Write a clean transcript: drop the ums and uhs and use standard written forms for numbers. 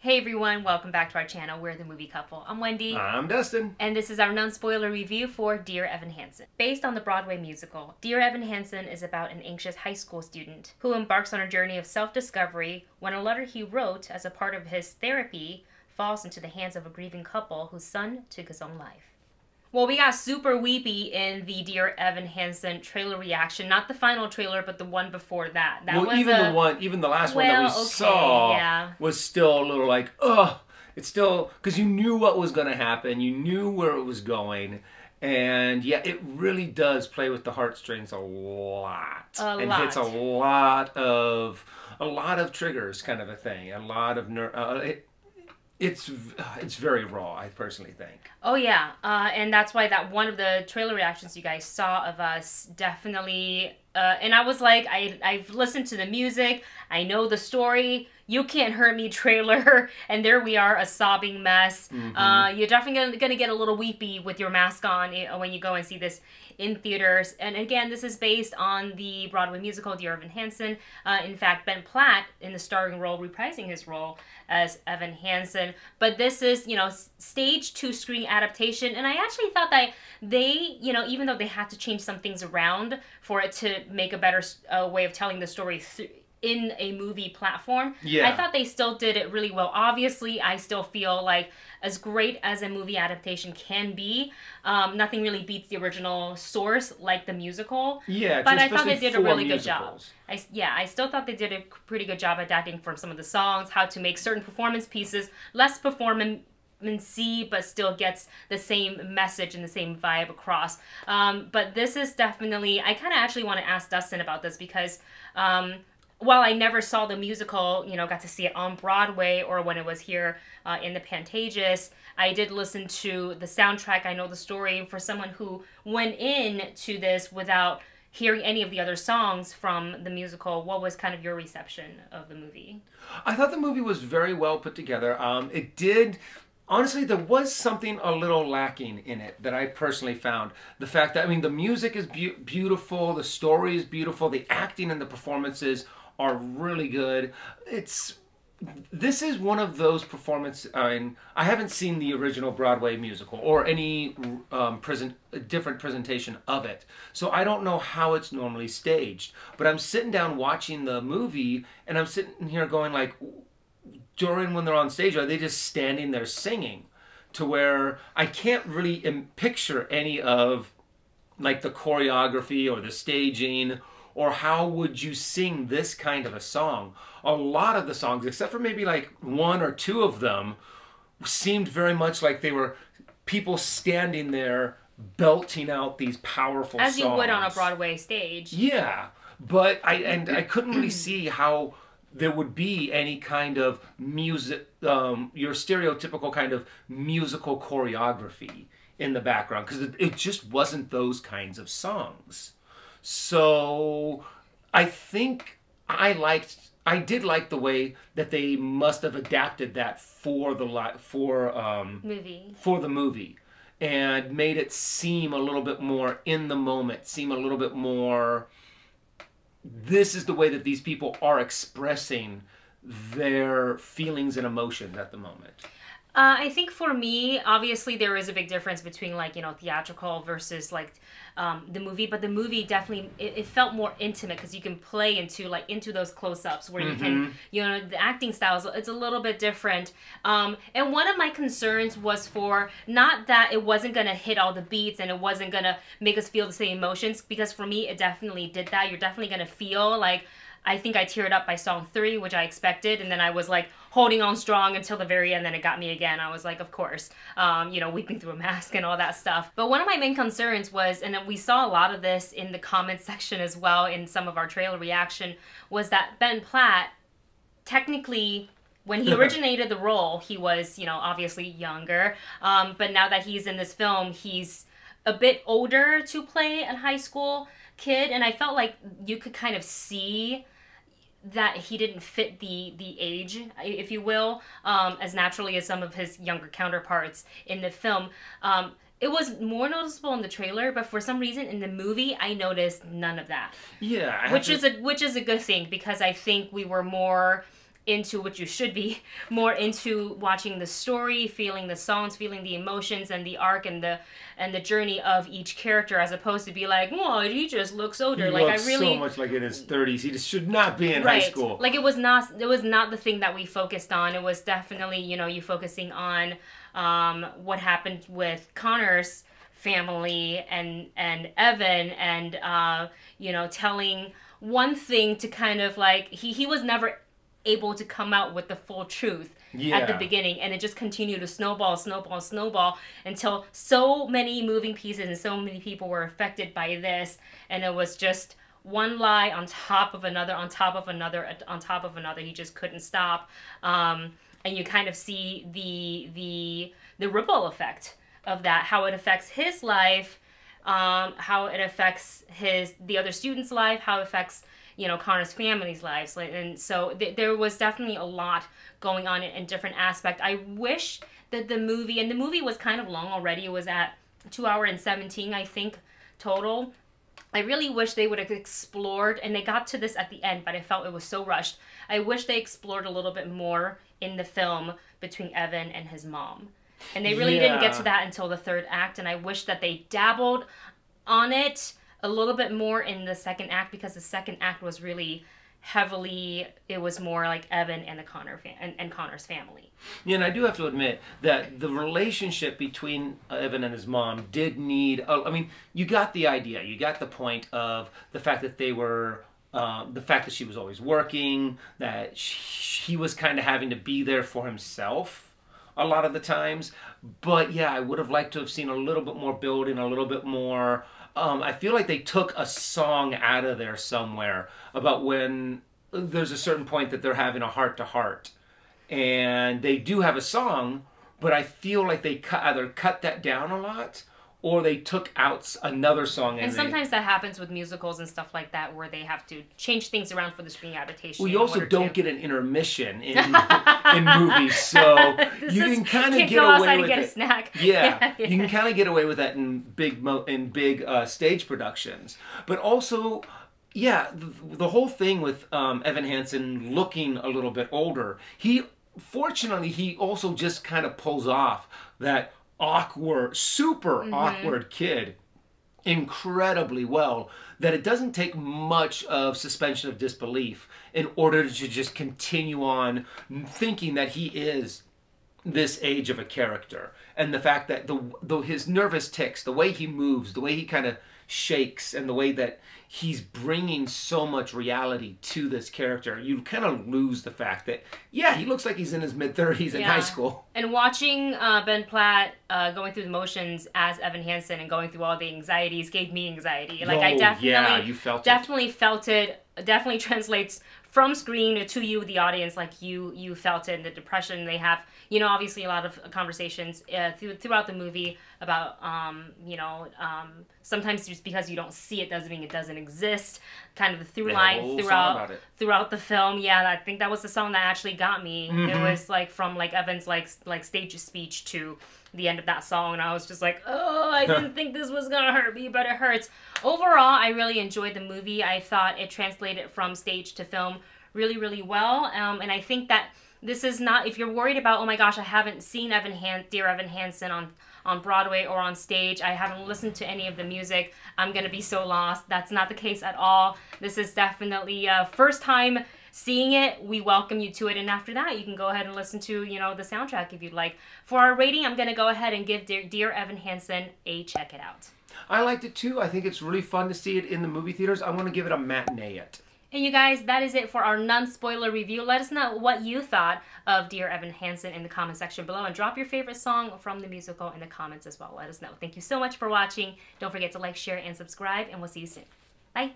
Hey everyone, welcome back to our channel. We're the Movie Couple. I'm Wendy. I'm Dustin. And this is our non-spoiler review for Dear Evan Hansen. Based on the Broadway musical, Dear Evan Hansen is about an anxious high school student who embarks on a journey of self-discovery when a letter he wrote as a part of his therapy falls into the hands of a grieving couple whose son took his own life. Well, we got super weepy in the Dear Evan Hansen trailer reaction. Not the final trailer, but the one before that. Even the last one that we saw was still a little like, ugh. It's still, because you knew what was going to happen. You knew where it was going. And yeah, it really does play with the heartstrings a lot. Hits a lot of triggers, kind of a thing. A lot of It's very raw, I personally think. Oh yeah, and that's why that one of the trailer reactions you guys saw of us definitely, and I was like, I've listened to the music, I know the story, You Can't Hurt Me trailer, and there we are, a sobbing mess. You're definitely gonna get a little weepy with your mask on when you go and see this in theaters. And again, this is based on the Broadway musical Dear Evan Hansen. In fact, Ben Platt in the starring role, reprising his role as Evan Hansen. But this is, stage to screen adaptation. And I actually thought that they, even though they had to change some things around for it to make a better way of telling the story in a movie platform, I thought they still did it really well. Obviously, I still feel like as great as a movie adaptation can be, nothing really beats the original source like the musical. Yeah, but I thought they did a really good job. I still thought they did a pretty good job adapting from some of the songs, how to make certain performance pieces less performance-y, but still gets the same message and the same vibe across. But this is definitely, I kind of actually want to ask Dustin about this because while I never saw the musical, got to see it on Broadway or when it was here in the Pantages, I did listen to the soundtrack. I know the story. For someone who went in to this without hearing any of the other songs from the musical, what was kind of your reception of the movie? I thought the movie was very well put together. It did... Honestly, there was something a little lacking in it that I personally found. The fact that, the music is beautiful, the story is beautiful, the acting and the performances are really good. This is one of those performances, I haven't seen the original Broadway musical or any different presentation of it, so I don't know how it's normally staged. But I'm sitting down watching the movie, and I'm sitting here going like, during when they're on stage, are they just standing there singing? To where I can't really picture any of like the choreography or the staging, or how would you sing this kind of a song? A lot of the songs, except for maybe like one or two of them, seemed very much like they were people standing there belting out these powerful songs. As you would on a Broadway stage. Yeah, but I couldn't really see how there would be any kind of music, your stereotypical kind of musical choreography in the background, because it just wasn't those kinds of songs. So I think I did like the way that they must have adapted that for the movie and made it seem a little bit more in the moment, seem a little bit more, this is the way that these people are expressing their feelings and emotions at the moment. I think for me, obviously there is a big difference between theatrical versus the movie, but the movie definitely, it felt more intimate because you can play into those close-ups where you can, the acting styles, it's a little bit different. And one of my concerns was for, not that it wasn't going to hit all the beats and it wasn't going to make us feel the same emotions, because for me it definitely did that. You're definitely going to feel like, I think I teared up by song 3, which I expected, and then I was like holding on strong until the very end, then it got me again. I was like, of course, weeping through a mask and all that stuff. But one of my main concerns was, and we saw a lot of this in the comments section as well in some of our trailer reaction, was that Ben Platt, technically, when he originated the role, he was, obviously younger, but now that he's in this film, he's a bit older to play a high school kid, and I felt like you could kind of see that he didn't fit the age, if you will, as naturally as some of his younger counterparts in the film. It was more noticeable in the trailer, but for some reason in the movie, I noticed none of that. Yeah. Which is a good thing, because I think we were more into what you should be more into watching the story, feeling the songs, feeling the emotions and the arc and the journey of each character, as opposed to be like, well, he just looks older. He like looks I really so much like in his 30s. He just should not be in right. high school. Like it was not the thing that we focused on. It was definitely, you know, you focusing on what happened with Connor's family and Evan, and you know, telling one thing to kind of like he was never able to come out with the full truth at the beginning, and it just continued to snowball until so many moving pieces and so many people were affected by this, and it was just one lie on top of another on top of another on top of another. He just couldn't stop, and you kind of see the ripple effect of that, how it affects his life, how it affects the other students' life, how it affects, you know, Connor's family's lives. And so there was definitely a lot going on in different aspects. I wish that the movie was kind of long already. It was at 2 hours and 17, I think, total. I really wish they would have explored, and they got to this at the end, but I felt it was so rushed. I wish they explored a little bit more in the film between Evan and his mom. And they really didn't get to that until the third act, and I wish that they dabbled on it a little bit more in the second act, because the second act was really heavily, it was more like Evan and Connor's family. Yeah, and I do have to admit that the relationship between Evan and his mom did need, I mean, you got the idea, you got the point of the fact that they were, the fact that she was always working, that he was kind of having to be there for himself a lot of the times. But yeah, I would have liked to have seen a little bit more building, a little bit more. I feel like they took a song out of there somewhere about when there's a certain point that they're having a heart-to-heart. And they do have a song, but I feel like they either cut that down a lot, or they took out another song. And sometimes that happens with musicals and stuff like that, where they have to change things around for the screen adaptation. Well, you also don't get an intermission in movies, so you can kind of get away with it. A snack. Yeah, you can kind of get away with that in big stage productions. But also, yeah, the whole thing with Evan Hansen looking a little bit older, fortunately, he also just kind of pulls off that awkward, super awkward kid incredibly well, that it doesn't take much of suspension of disbelief in order to just continue on thinking that he is this age of a character. And the fact that his nervous tics, the way he moves, the way he kind of shakes, and the way that he's bringing so much reality to this character, you kind of lose the fact that, yeah, he looks like he's in his mid-30s in high school. And watching Ben Platt going through the motions as Evan Hansen and going through all the anxieties gave me anxiety. Like, I definitely felt it. Definitely translates from screen to you, the audience, like you felt it, and the depression they have. You know, obviously a lot of conversations throughout the movie about, sometimes just because you don't see it doesn't mean it doesn't exist. Kind of the through line throughout the film. Yeah, I think that was the song that actually got me. It was like from like Evan's like stage speech to the end of that song, and I was just like, oh, I didn't think this was gonna hurt me, but it hurts. Overall, I really enjoyed the movie. I thought it translated from stage to film really, really well, and I think that this is not, if you're worried about, oh my gosh, I haven't seen Dear Evan Hansen on Broadway or on stage, I haven't listened to any of the music, I'm gonna be so lost. That's not the case at all. This is definitely first time seeing it. We welcome you to it, and after that, you can go ahead and listen to, the soundtrack if you'd like. For our rating, I'm gonna go ahead and give Dear Evan Hansen a check it out. I liked it too. I think it's really fun to see it in the movie theaters. I'm gonna give it a matinee it. And you guys, that is it for our non-spoiler review. Let us know what you thought of Dear Evan Hansen in the comment section below, and drop your favorite song from the musical in the comments as well. Let us know. Thank you so much for watching. Don't forget to like, share, and subscribe, and we'll see you soon. Bye.